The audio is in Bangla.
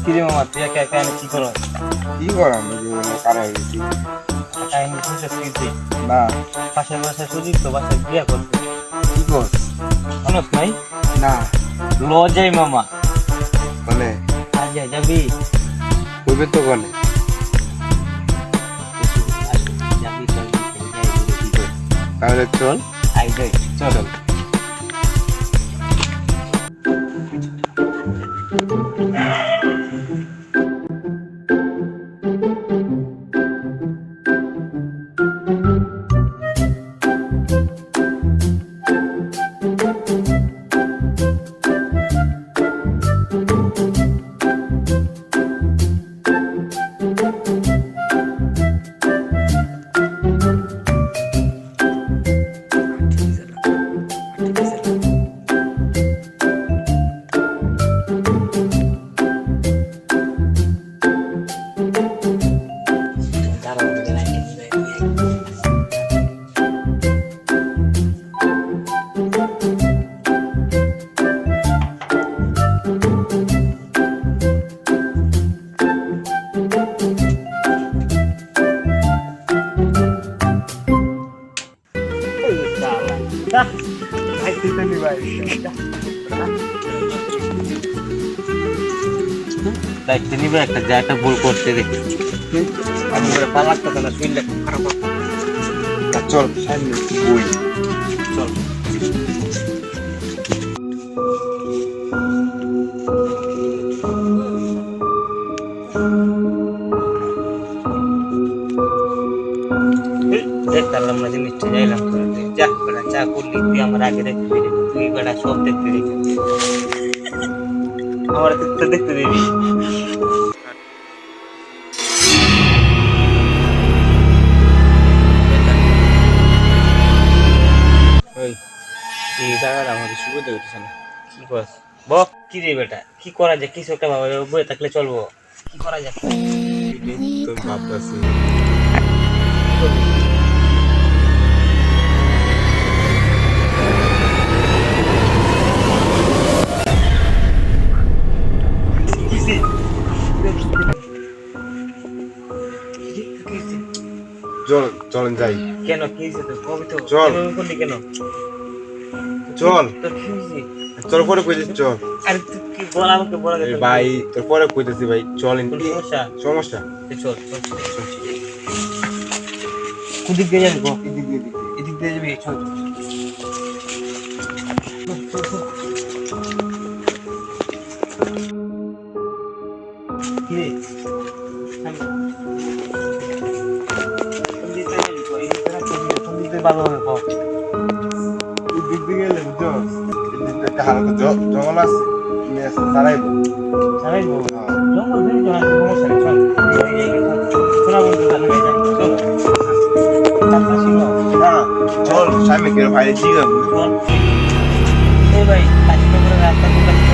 কিরে মামা তুই একা একা কি করো? কি করাম জীবনে কারা হয়েছি কাহিনী শুনছিস কিছু? না পাশের বাসায় সুজিত তো বাসায় বিয়া করছে। কি কর শোনস নাই? না ল যাই মামা। বলে আজ যাবি? কইবে তো বলে যাবি চল কি কর? তাহলে চল আই যাই চল। দায়িত্ব নিবে একটা যা একটা ভুল করতে রে আমি করে পালাক তো না শুনলে খারাপ চল সামনে বই চল দেখলাম না জিনিসটা যাইলাম যা বেড়া চা করলি তুই আমার আগে দেখতে দিবি তুই বেড়া সব দেখতে দিবি আমার তো দেখতে দিবি ওই এই জায়গাটা আমাদের সুবিধা হইতেছে না কি করাস বক কি রে বেটা কি করা যায় কিছু একটা ভাবে বয়ে থাকলে চলবো কি করা যায় তো ভাবতাছি চল চলেন যাই কেন কি হয়েছে তো কবি তো চল। এভাবে করলি কেন চল তোর কি হয়েছে তোর পরে কইতেছি চল আরে তুই কি বল আমাকে বলা এই গেছে ভাই তোর পরে কইতেছি ভাই চলেন কোন সমস্যা সমস্যা চল চল চল কুদিক দিয়ে যাবি গো এদিক দিয়ে এদিক দিয়ে যাবি চল কি রে ভালো হবে কম এদিক দিয়ে গেলে বুঝছো এদিক দিয়ে একটা হালকা জঙ্গল আছে তারাইবো জানাইবো জঙ্গল ধরে জঙ্গল সমস্যা নেই চল শোনা বন্ধু তাহলে যাই চল চল সামনে কেউ ভাই ঠিক আছে চল এই ভাই কাশিনগরের রাস্তা কোথায়